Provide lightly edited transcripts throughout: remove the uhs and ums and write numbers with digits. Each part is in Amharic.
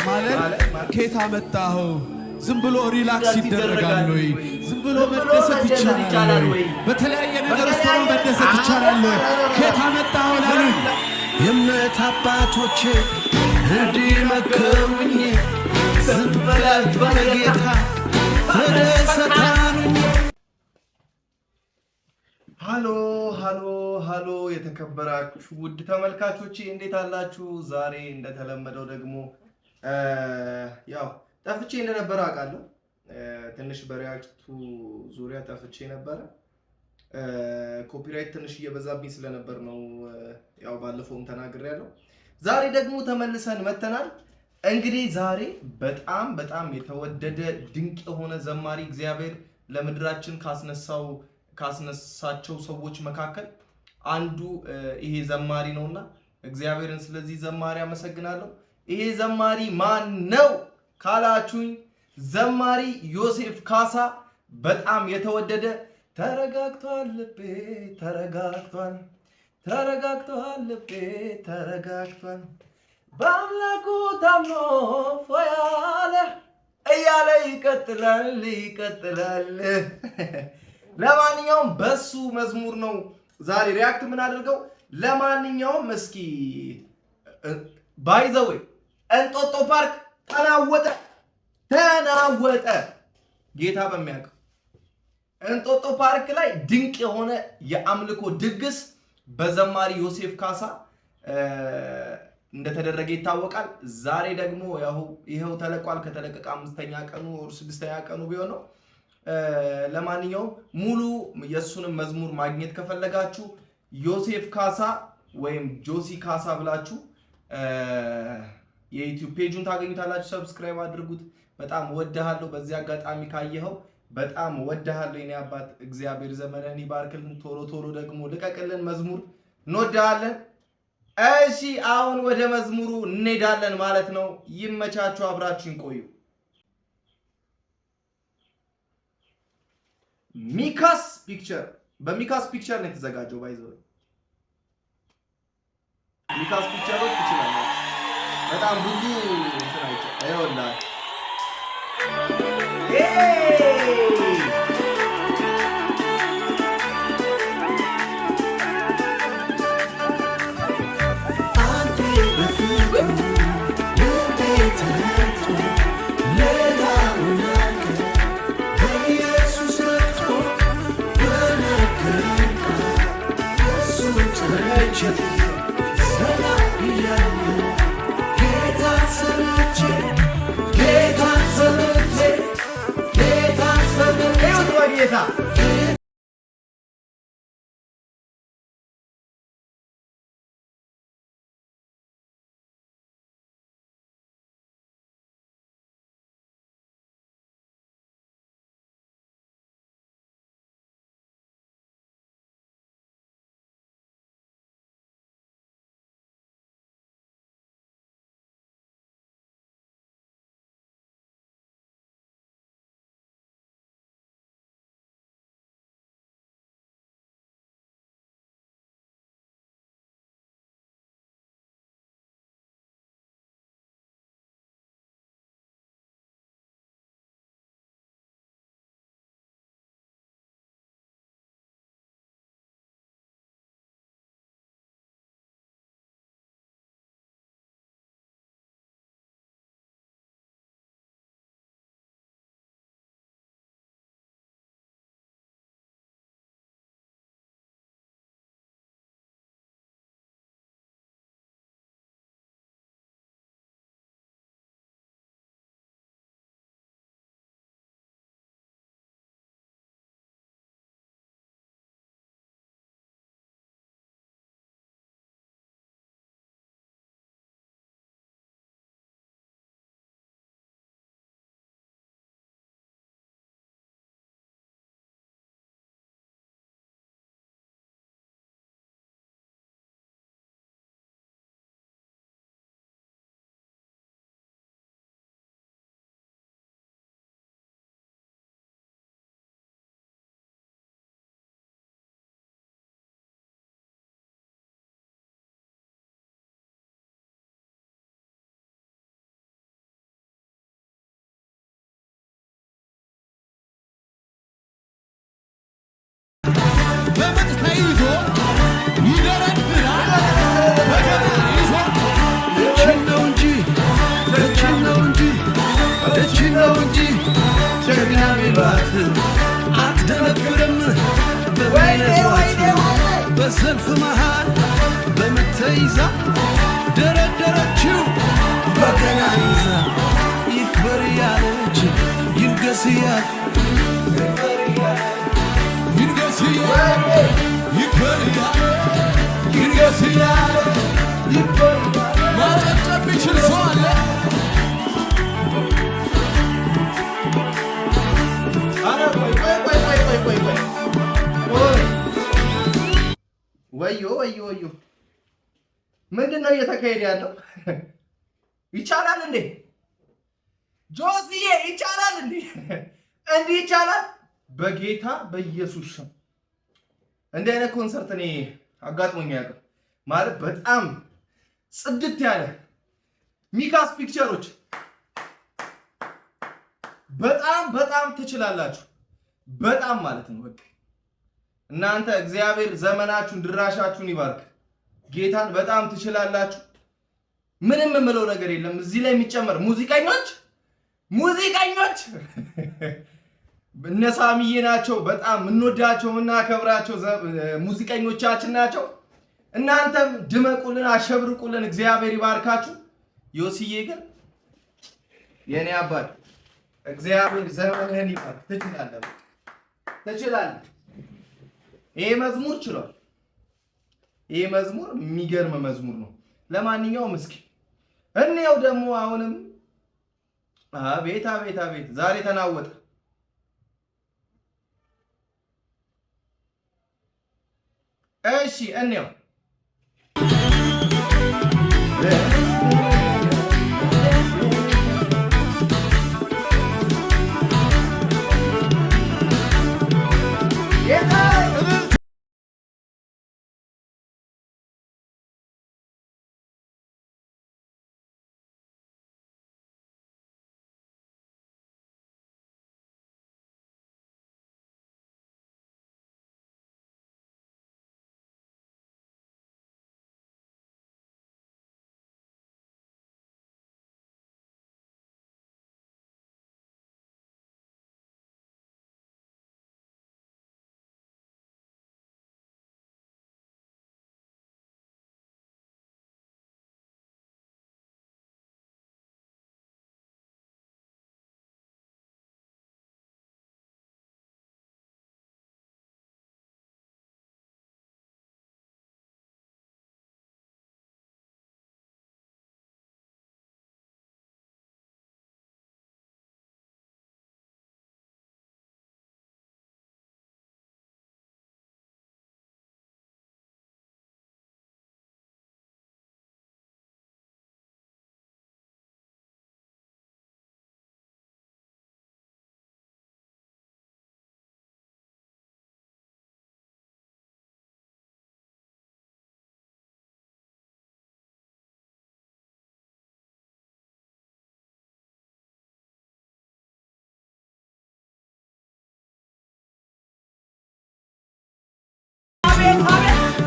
ማለት ከየት አመጣኸው? ዝም ብሎ ሪላክስ ይደረጋል ወይ? ዝም ብሎ መደሰት ይቻላል ወይ? በተለያየ ነገር ውስጥ መደሰት ይቻላል ወይ? ከየት አመጣኸው ላሉኝ የእምነት አባቶቼ እንዲመክሩኝ ዝም ብላችሁ በጌታ ተደሰታሉኝ። ሃሎ የተከበራችሁ ውድ ተመልካቾቼ እንዴት አላችሁ? ዛሬ እንደተለመደው ደግሞ ያው ጠፍቼ እንደነበረ አውቃለሁ። ትንሽ በሪያክቱ ዙሪያ ጠፍቼ ነበረ። ኮፒራይት ትንሽ እየበዛብኝ ስለነበር ነው ያው ባለፈውም ተናግሬያለሁ። ዛሬ ደግሞ ተመልሰን መተናል። እንግዲህ ዛሬ በጣም የተወደደ ድንቅ የሆነ ዘማሪ እግዚአብሔር ለምድራችን ካስነሳቸው ሰዎች መካከል አንዱ ይሄ ዘማሪ ነውና እግዚአብሔርን ስለዚህ ዘማሪ አመሰግናለሁ። ይሄ ዘማሪ ማን ነው ካላችሁኝ ዘማሪ ዮሴፍ ካሳ በጣም የተወደደ ተረጋግቷል ልቤ ተረጋግቷል ልቤ ተረጋግቷል በአምላኩ ታምኖ ፎያለ እያለ ይቀጥላል። ለማንኛውም በሱ መዝሙር ነው ዛሬ ሪያክት ምን አድርገው። ለማንኛውም እስኪ ባይዘው እንጦጦ ፓርክ ተናወጠ ጌታ በሚያውቀው እንጦጦ ፓርክ ላይ ድንቅ የሆነ የአምልኮ ድግስ በዘማሪ ዮሴፍ ካሳ እንደተደረገ ይታወቃል። ዛሬ ደግሞ ይሄው ተለቋል። ከተለቀቀ 5ኛ ቀኑ ወር 6ኛ ቀኑ ቢሆን ነው። ለማንኛውም ሙሉ የሱንም መዝሙር ማግኘት ከፈለጋችሁ ዮሴፍ ካሳ ወይም ጆሲ ካሳ ብላችሁ የዩቲዩብ ፔጁን ታገኙታላችሁ። ሰብስክራይብ አድርጉት። በጣም ወደሃለሁ። በዚህ አጋጣሚ ካየኸው በጣም ወደሃለሁ የኔ አባት። እግዚአብሔር ዘመንህን ይባርክልን። ቶሎ ደግሞ ልቀቅልን መዝሙር፣ እንወድሃለን። እሺ አሁን ወደ መዝሙሩ እንሄዳለን ማለት ነው። ይመቻችሁ፣ አብራችሁን ቆዩ። ሚካስ ፒክቸር በሚካስ ፒክቸር ነው የተዘጋጀው። ባይዘው ሚካስ ፒክቸሮች ይችላል። በጣም ብዙ እንትናቸው አይወላ ጌታ በሰልፍ መሃል በምትይዛ ደረደረችው በገና ይዛ ይክበር ያለች ይንገስ ያለ ይንገስ ያለ ይክበር ያለ ይንገስ ያለ ይክበር ማጨብጨብ ቢችል ሰው አለ? ወዮ ምንድን ነው እየተካሄደ ያለው? ይቻላል እንዴ ጆሲዬ? ይቻላል እንዴ? እንዲህ ይቻላል? በጌታ በኢየሱስ ስም እንዲህ አይነት ኮንሰርት እኔ አጋጥሞኝ ያውቃል። ማለት በጣም ጽድት ያለ ሚካስ ፒክቸሮች በጣም ትችላላችሁ። በጣም ማለት ነው በቃ እናንተ እግዚአብሔር ዘመናችሁን ድራሻችሁን ይባርክ። ጌታን በጣም ትችላላችሁ። ምንም የምለው ነገር የለም እዚህ ላይ የሚጨመር ሙዚቀኞች እነ ሳሚዬ ናቸው። በጣም እንወዳቸው እናከብራቸው ሙዚቀኞቻችን ናቸው። እናንተም ድመቁልን፣ አሸብርቁልን። እግዚአብሔር ይባርካችሁ። ዮሲዬ ግን የኔ አባት እግዚአብሔር ዘመንህን ይባርክ። ትችላለህ። ይሄ መዝሙር ችሏል። ይሄ መዝሙር የሚገርም መዝሙር ነው። ለማንኛውም እስኪ እንየው ደግሞ አሁንም አቤት ዛሬ ተናወጠ። እሺ እንየው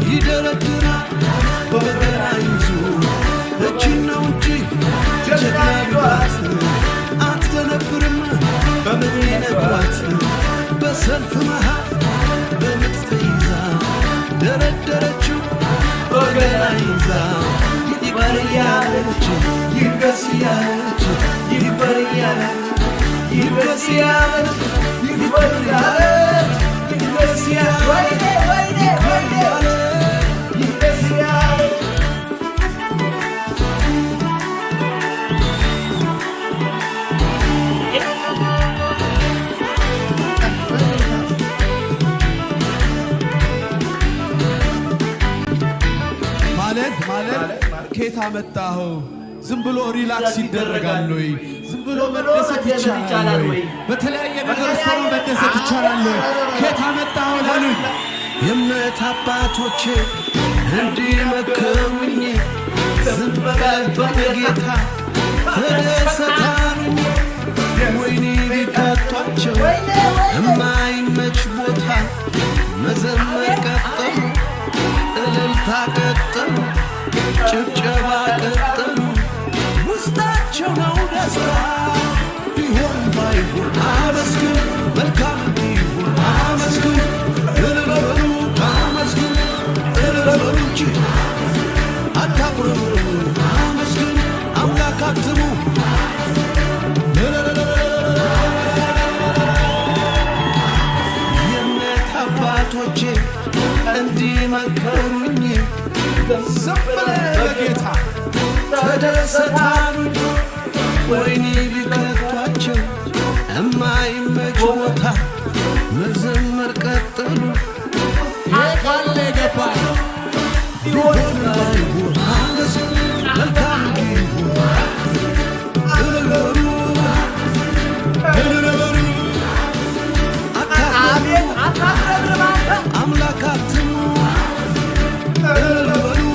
ይደረድራል በበገና ይዞ እጅና ውጪ ጀግናባት አትደነብርም በምን ነግሯት በሰልፍ መሃል በምት ተይዛ ደረደረችው በገና ይዛ ይክበር ያለች ይንገስ ያለች ይክበር ያለች ይንገስ ያለች ይክበር ያለች ይንገስ ያለች ከየት አመጣኸው? ዝም ብሎ ሪላክስ ይደረጋል ወይ? ዝም ብሎ መደሰት ይቻላል ወይ? በተለያየ ነገር ሰው መደሰት ይቻላል ወይ? ከየት አመጣኸው ላሉኝ የእምነት አባቶቼ እንዲመከሩኝ ዝም በል በጌታ ተደሰታሉኝ። ወይኔ ቢከቷቸው የማይመች ቦታ መዘመር ቀጠሉ፣ እልልታ ቀጠሉ፣ ጭብጨባ ቀጠሉ። ውስጣቸው ነው ደስታ ቢሆን ባይሆን አመስግን፣ መልካም ቢሆን አመስግን፣ እልል በሉ አመስግን፣ አታጉረምርሙ አመስግኑ አምላክ አትሙ የእምነት አባቶቼ እንዲመከሩኝ ዝም ብለህ በጌታ ተደሰታሉኝ ወይኔ ቢከቷቸው እማይመች ቦታ መዘመር ቀጠሉ ቃል ገባኝ ቢሆን ባይሆን አንገስ መልካም እልልበሉ አምላክ አትሙ እልልበሉ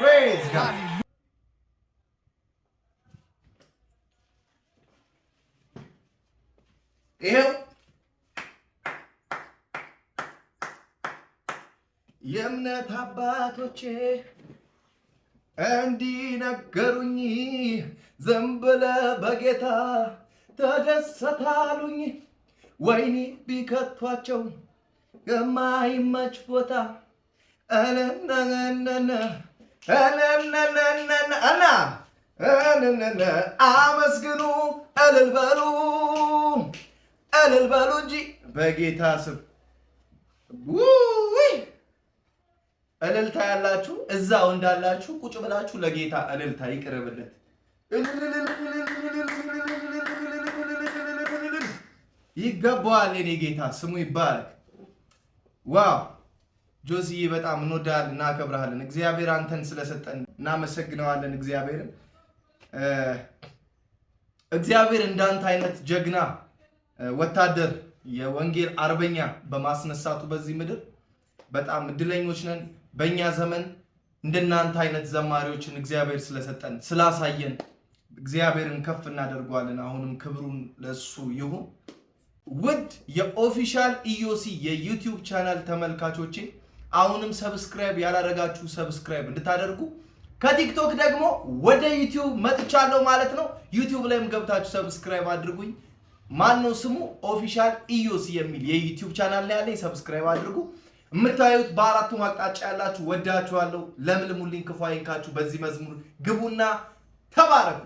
Praise God. ይሄው የእምነት አባቶቼ እንዲነገሩኝ ዝም ብለህ በጌታ ተደሰታሉኝ ወይኔ ቢከቷቸው የማይመች ቦታ አመስግኑ እልል በሉ እንጂ በጌታ ስም እልልታ ያላችሁ እዛው እንዳላችሁ ቁጭ ብላችሁ ለጌታ እልልታ ይቅርብለት። ይገባዋል። የኔ ጌታ ስሙ ይባረክ። ዋው ጆሲዬ በጣም እንወዳለን፣ እናከብራለን። እግዚአብሔር አንተን ስለሰጠን እናመሰግነዋለን። እግዚአብሔር እንዳንተ አይነት ጀግና ወታደር የወንጌል አርበኛ በማስነሳቱ በዚህ ምድር በጣም እድለኞች ነን። በእኛ ዘመን እንደናንተ አይነት ዘማሪዎችን እግዚአብሔር ስለሰጠን ስላሳየን እግዚአብሔርን ከፍ እናደርገዋለን። አሁንም ክብሩን ለሱ ይሁን። ውድ የኦፊሻል ኢዮሲ የዩቲዩብ ቻናል ተመልካቾቼ አሁንም ሰብስክራይብ ያላደረጋችሁ ሰብስክራይብ እንድታደርጉ፣ ከቲክቶክ ደግሞ ወደ ዩቲዩብ መጥቻለሁ ማለት ነው። ዩቲዩብ ላይም ገብታችሁ ሰብስክራይብ አድርጉኝ። ማነው ስሙ ኦፊሻል ኢዮሲ የሚል የዩቲዩብ ቻናል ላይ ያለኝ፣ ሰብስክራይብ አድርጉ። የምታዩት በአራቱም አቅጣጫ ያላችሁ ወዳችኋለሁ። ለምልሙልኝ፣ ክፉ አይንካችሁ። በዚህ መዝሙር ግቡና ተባረኩ።